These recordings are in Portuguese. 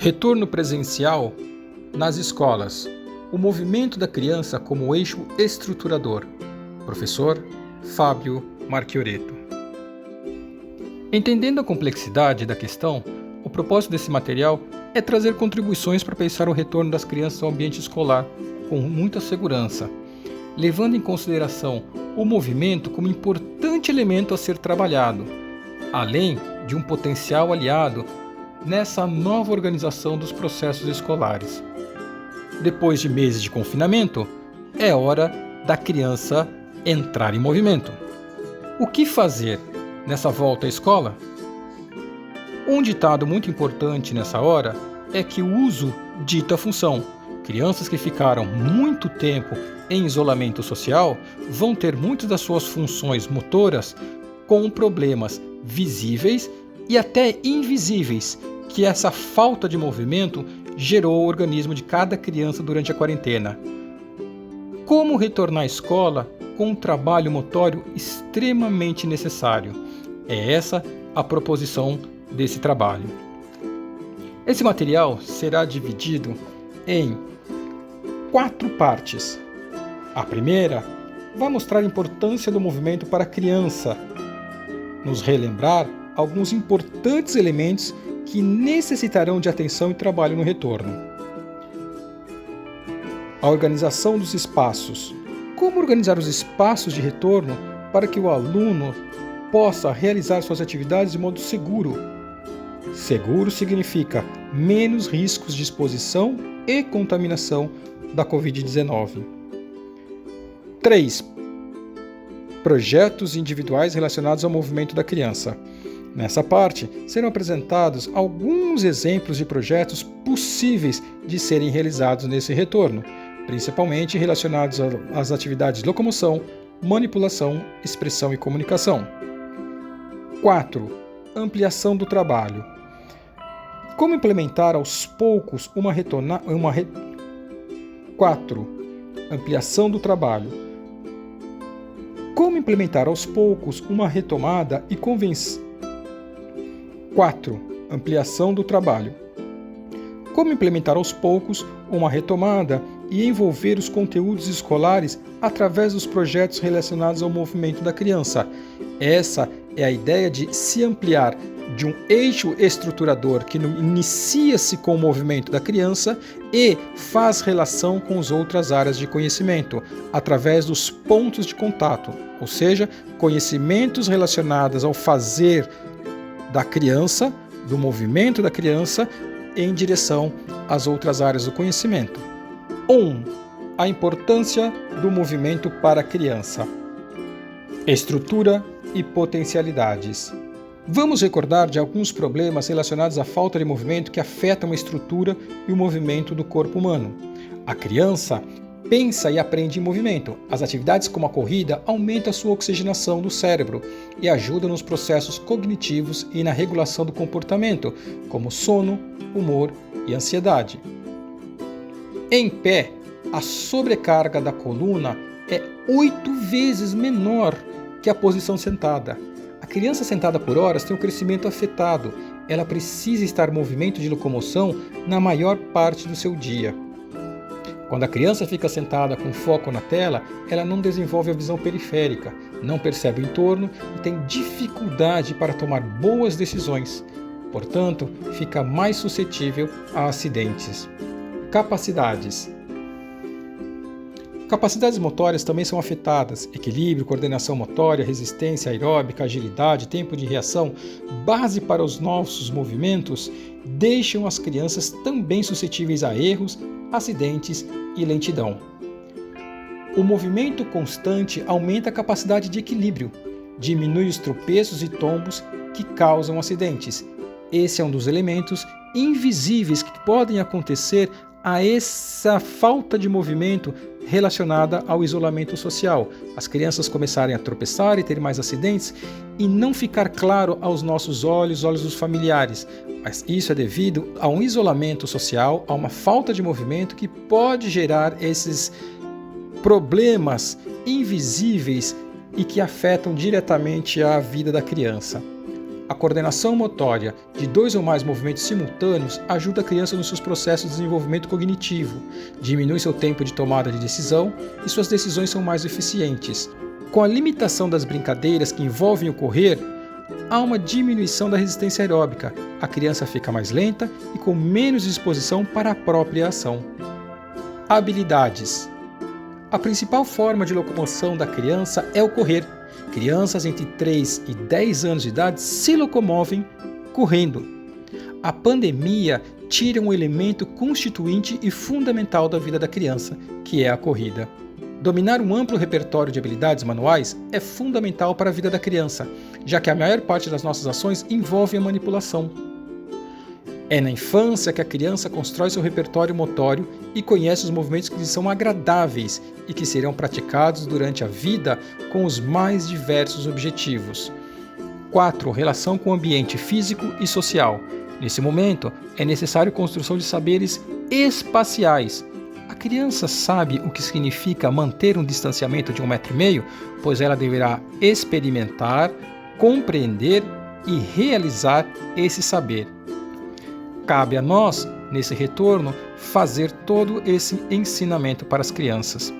Retorno presencial nas escolas. O movimento da criança como eixo estruturador. Professor Fábio Marchioretto. Entendendo a complexidade da questão, o propósito desse material é trazer contribuições para pensar o retorno das crianças ao ambiente escolar com muita segurança, levando em consideração o movimento como importante elemento a ser trabalhado, além de um potencial aliado nessa nova organização dos processos escolares. Depois de meses de confinamento, é hora da criança entrar em movimento. O que fazer nessa volta à escola? Um ditado muito importante nessa hora é que o uso dita a função. Crianças que ficaram muito tempo em isolamento social vão ter muitas das suas funções motoras com problemas visíveis e até invisíveis que essa falta de movimento gerou ao organismo de cada criança durante a quarentena. Como retornar à escola com um trabalho motório extremamente necessário? É essa a proposição desse trabalho. Esse material será dividido em 4 partes. A primeira vai mostrar a importância do movimento para a criança, nos relembrar alguns importantes elementos que necessitarão de atenção e trabalho no retorno. A organização dos espaços. Como organizar os espaços de retorno para que o aluno possa realizar suas atividades de modo seguro? Seguro significa menos riscos de exposição e contaminação da Covid-19. 3. Projetos individuais relacionados ao movimento da criança. Nessa parte, serão apresentados alguns exemplos de projetos possíveis de serem realizados nesse retorno, principalmente relacionados às atividades de locomoção, manipulação, expressão e comunicação. 4. Ampliação do trabalho. Como implementar aos poucos uma 4. Ampliação do trabalho. Como implementar aos poucos uma retomada e 4. Ampliação do trabalho. Como implementar aos poucos uma retomada e envolver os conteúdos escolares através dos projetos relacionados ao movimento da criança. Essa é a ideia de se ampliar de um eixo estruturador que inicia-se com o movimento da criança e faz relação com as outras áreas de conhecimento, através dos pontos de contato, ou seja, conhecimentos relacionados ao fazer da criança, do movimento da criança, em direção às outras áreas do conhecimento. 1. A importância do movimento para a criança. Estrutura e potencialidades. Vamos recordar de alguns problemas relacionados à falta de movimento que afetam a estrutura e o movimento do corpo humano. A criança pensa e aprende em movimento. As atividades como a corrida aumentam a sua oxigenação do cérebro e ajudam nos processos cognitivos e na regulação do comportamento, como sono, humor e ansiedade. Em pé, a sobrecarga da coluna é 8 vezes menor que a posição sentada. A criança sentada por horas tem o crescimento afetado. Ela precisa estar em movimento de locomoção na maior parte do seu dia. Quando a criança fica sentada com foco na tela, ela não desenvolve a visão periférica, não percebe o entorno e tem dificuldade para tomar boas decisões. Portanto, fica mais suscetível a acidentes. Capacidades. Capacidades motórias também são afetadas. Equilíbrio, coordenação motória, resistência aeróbica, agilidade, tempo de reação, base para os nossos movimentos, deixam as crianças também suscetíveis a erros, acidentes e lentidão. O movimento constante aumenta a capacidade de equilíbrio, diminui os tropeços e tombos que causam acidentes. Esse é um dos elementos invisíveis que podem acontecer a essa falta de movimento relacionada ao isolamento social. As crianças começarem a tropeçar e ter mais acidentes e não ficar claro aos nossos olhos, olhos dos familiares. Mas isso é devido a um isolamento social, a uma falta de movimento que pode gerar esses problemas invisíveis e que afetam diretamente a vida da criança. A coordenação motória de 2 ou mais movimentos simultâneos ajuda a criança nos seus processos de desenvolvimento cognitivo, diminui seu tempo de tomada de decisão e suas decisões são mais eficientes. Com a limitação das brincadeiras que envolvem o correr, há uma diminuição da resistência aeróbica. A criança fica mais lenta e com menos disposição para a própria ação. Habilidades. A principal forma de locomoção da criança é o correr. Crianças entre 3 e 10 anos de idade se locomovem correndo. A pandemia tira um elemento constituinte e fundamental da vida da criança, que é a corrida. Dominar um amplo repertório de habilidades manuais é fundamental para a vida da criança, já que a maior parte das nossas ações envolve a manipulação. É na infância que a criança constrói seu repertório motório e conhece os movimentos que lhe são agradáveis e que serão praticados durante a vida com os mais diversos objetivos. 4. Relação com o ambiente físico e social. Nesse momento, é necessário a construção de saberes espaciais. A criança sabe o que significa manter um distanciamento de 1,5 m, pois ela deverá experimentar, compreender e realizar esse saber. Cabe a nós, nesse retorno, fazer todo esse ensinamento para as crianças.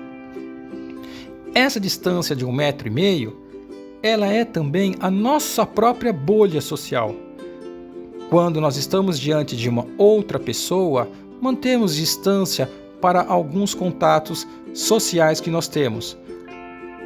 Essa distância de 1,5 m, ela é também a nossa própria bolha social. Quando nós estamos diante de uma outra pessoa, mantemos distância para alguns contatos sociais que nós temos.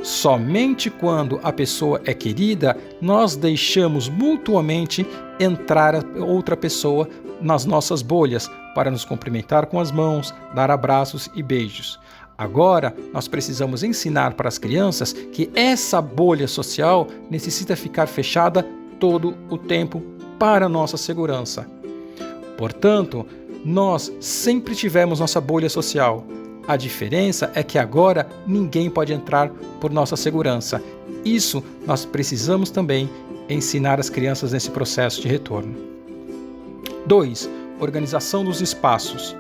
Somente quando a pessoa é querida, nós deixamos mutuamente entrar a outra pessoa nas nossas bolhas para nos cumprimentar com as mãos, dar abraços e beijos. Agora, nós precisamos ensinar para as crianças que essa bolha social necessita ficar fechada todo o tempo para a nossa segurança. Portanto, nós sempre tivemos nossa bolha social. A diferença é que agora ninguém pode entrar por nossa segurança. Isso nós precisamos também ensinar as crianças nesse processo de retorno. 2. Organização dos espaços.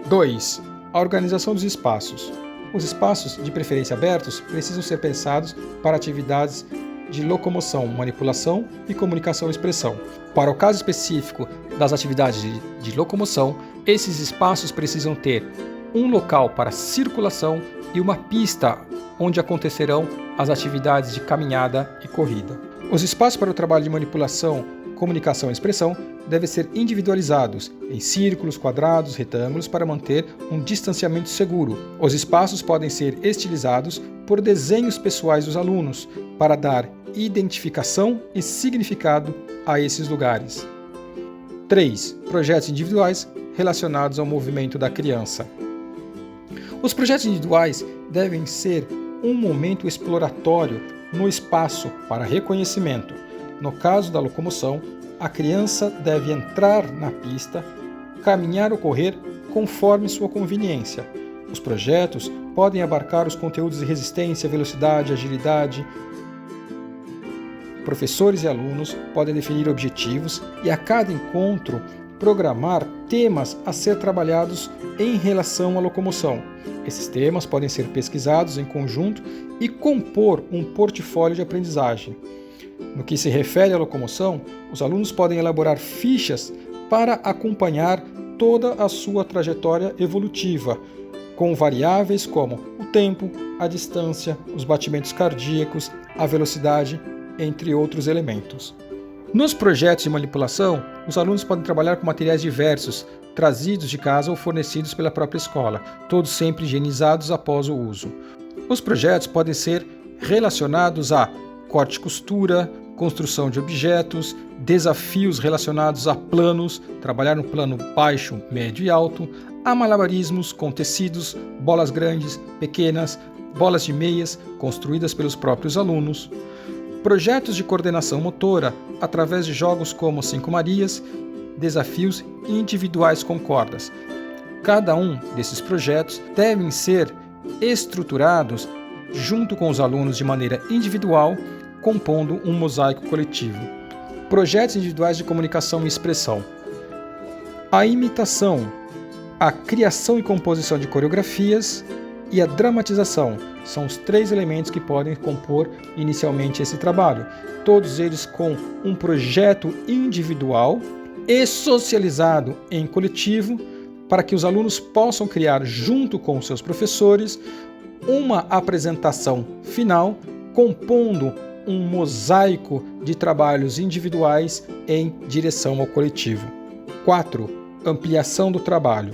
2. A organização dos espaços. Os espaços, de preferência abertos, precisam ser pensados para atividades de locomoção, manipulação e comunicação e expressão. Para o caso específico das atividades de locomoção, esses espaços precisam ter um local para circulação e uma pista onde acontecerão as atividades de caminhada e corrida. Os espaços para o trabalho de manipulação, comunicação e expressão devem ser individualizados em círculos, quadrados, retângulos para manter um distanciamento seguro. Os espaços podem ser estilizados por desenhos pessoais dos alunos para dar identificação e significado a esses lugares. 3. Projetos individuais relacionados ao movimento da criança. Os projetos individuais devem ser um momento exploratório no espaço para reconhecimento. No caso da locomoção, a criança deve entrar na pista, caminhar ou correr conforme sua conveniência. Os projetos podem abarcar os conteúdos de resistência, velocidade, agilidade. Professores e alunos podem definir objetivos e a cada encontro programar temas a ser trabalhados em relação à locomoção. Esses temas podem ser pesquisados em conjunto e compor um portfólio de aprendizagem. No que se refere à locomoção, os alunos podem elaborar fichas para acompanhar toda a sua trajetória evolutiva, com variáveis como o tempo, a distância, os batimentos cardíacos, a velocidade, entre outros elementos. Nos projetos de manipulação, os alunos podem trabalhar com materiais diversos, trazidos de casa ou fornecidos pela própria escola, todos sempre higienizados após o uso. Os projetos podem ser relacionados a corte e costura, construção de objetos, desafios relacionados a planos, trabalhar no plano baixo, médio e alto, a malabarismos com tecidos, bolas grandes, pequenas, bolas de meias construídas pelos próprios alunos, projetos de coordenação motora através de jogos como 5 Marias, desafios individuais com cordas. Cada um desses projetos devem ser estruturados junto com os alunos de maneira individual, compondo um mosaico coletivo. Projetos individuais de comunicação e expressão. A imitação, a criação e composição de coreografias, e a dramatização são os 3 elementos que podem compor inicialmente esse trabalho, todos eles com um projeto individual e socializado em coletivo, para que os alunos possam criar, junto com seus professores, uma apresentação final, compondo um mosaico de trabalhos individuais em direção ao coletivo. 4. Ampliação do trabalho.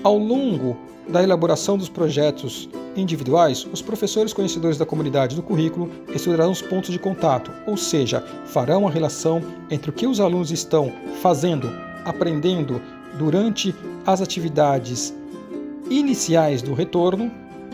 Ao longo da elaboração dos projetos individuais, os professores conhecedores da comunidade do currículo estudarão os pontos de contato, ou seja, farão a relação entre o que os alunos estão fazendo, aprendendo durante as atividades iniciais do retorno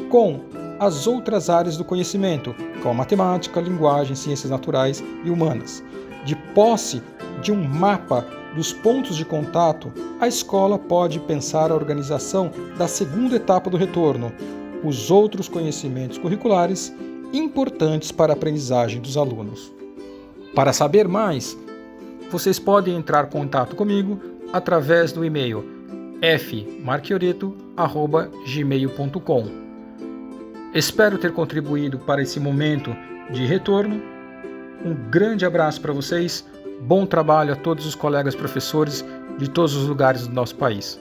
com as outras áreas do conhecimento, como matemática, linguagem, ciências naturais e humanas. De posse de um mapa dos pontos de contato, a escola pode pensar a organização da segunda etapa do retorno, os outros conhecimentos curriculares importantes para a aprendizagem dos alunos. Para saber mais, vocês podem entrar em contato comigo através do e-mail fmarchioreto@gmail.com. Espero ter contribuído para esse momento de retorno. Um grande abraço para vocês. Bom trabalho a todos os colegas professores de todos os lugares do nosso país.